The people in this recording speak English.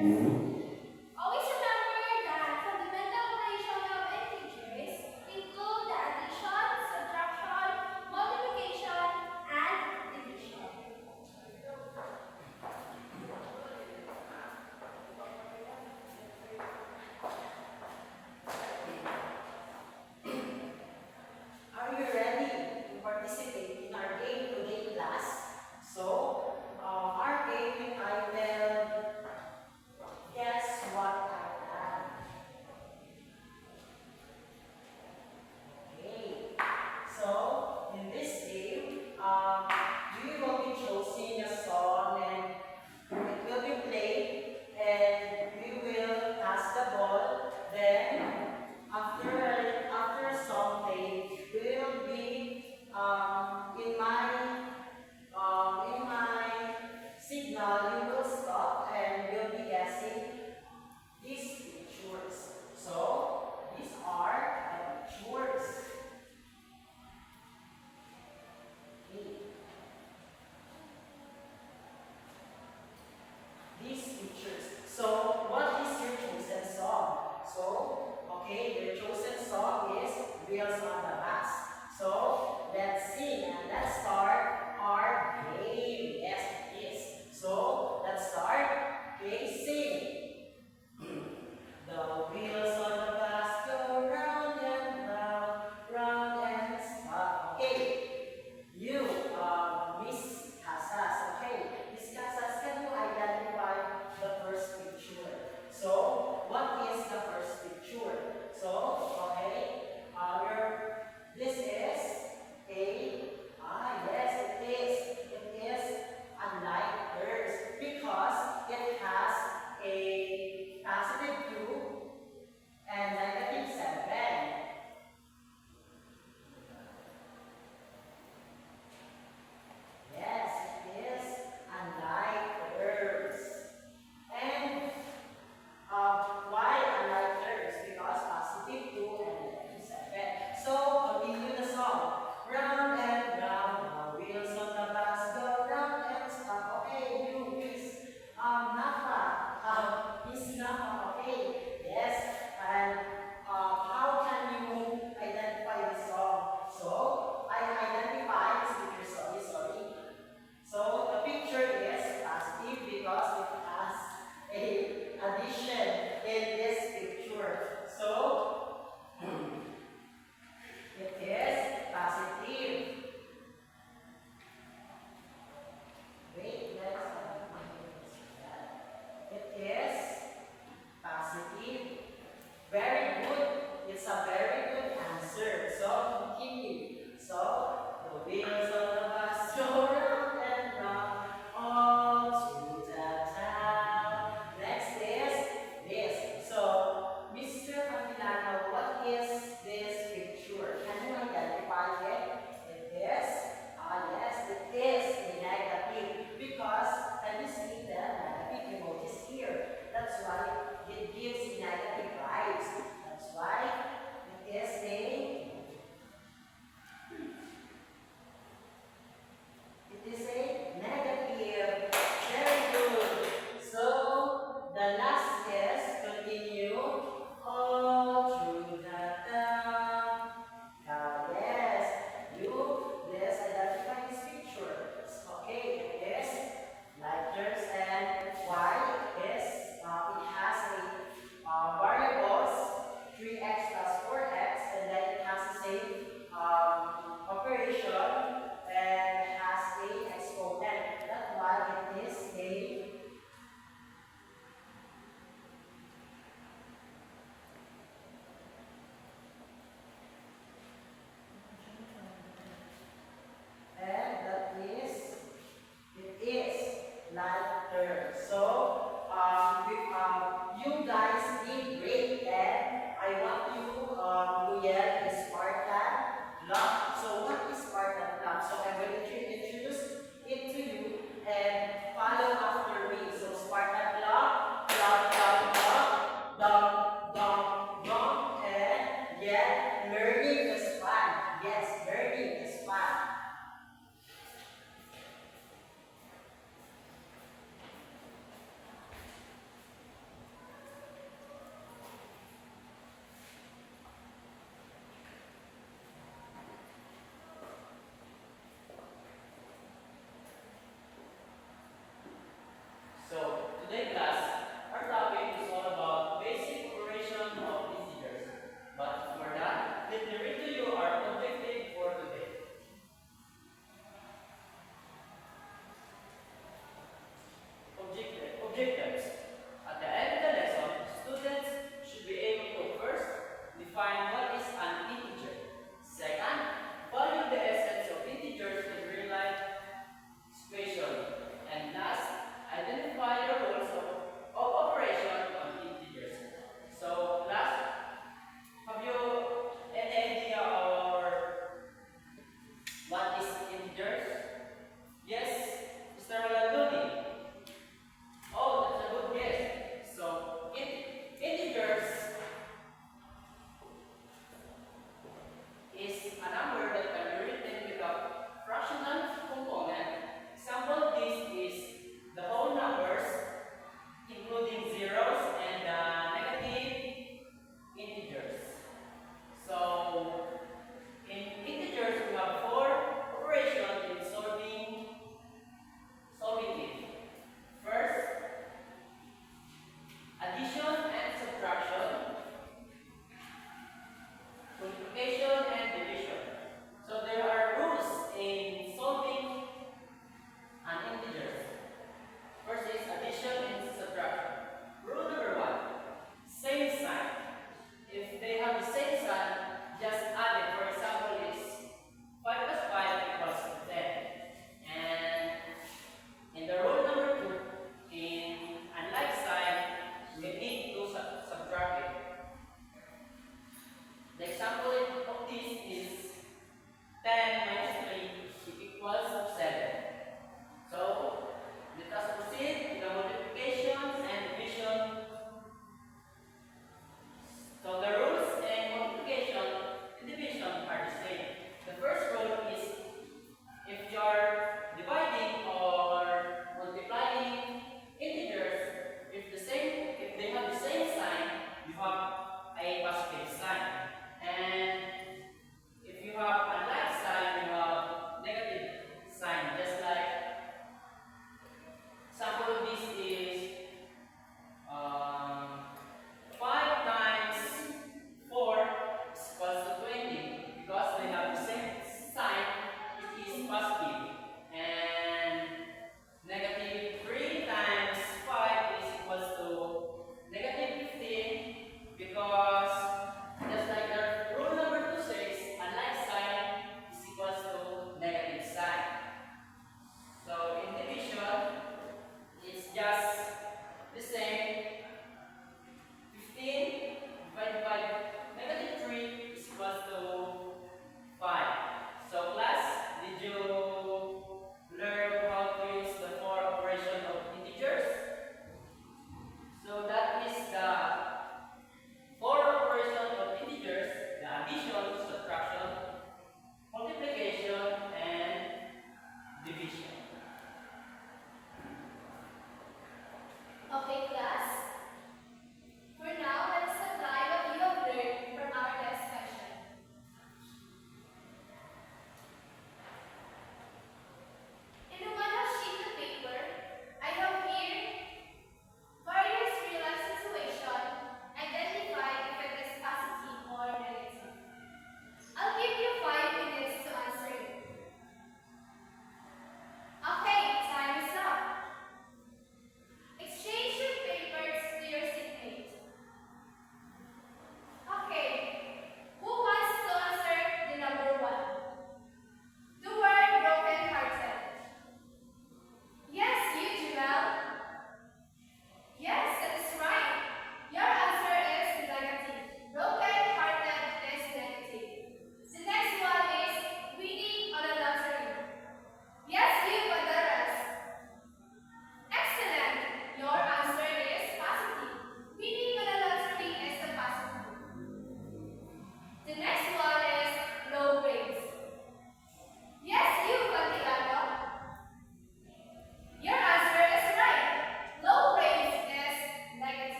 Always remember that fundamental operation of integers include the addition, subtraction, multiplication, and division. Are you ready to participate in our game today, class? So, our game, I will guess what I am. Okay. So, in this game, you will be choosing a song and it will be played and we will pass the ball. Then, after a song played, will be in my signal you will stop and you'll be guessing these pictures. So these are the pictures. Okay. These pictures. So what is your chosen song? So okay, your chosen song is Wheels on the Bus. So let's sing and let's start our game. Yes, it is. So let's start. Okay, sing. The wheels on the bus go round and round, round and stop. Okay, you, Miss Casas. Okay, Miss Casas, can you identify the first picture? So, what is the first picture? So, okay, this is yes, it is. It is unlike hers because it has a positive 2 and negative 7. Yes, it is unlike hers. And why unlike hers? Because positive 2 and negative 7. So, continue the song. Round and round, the wheels on the bus go round and stop. Okay, you, Miss Miss Nafa, okay. Yes, and how can you identify the song? So, I identify this picture, sorry. So, the picture is positive because it has a addition in this picture. So, it is positive. Wait, it is positive. Very good. It's a very good answer. So, continue. So, the wheels on the bus go round and round all through the town. Next is this. So, Mr. Capilano, what is this picture? Can you identify it? It is? Yes, it is a negative because can you see the negative emojis here? That's why it gives negative vibes. That's why it is a negative. Very good. So the last is continue all through the town. Yes, let's identify this picture. Okay, it is letters and why is it has a variables 3x plus 4x and then it has the same operation and has a exponent. That's why it is a and that is it is letter. So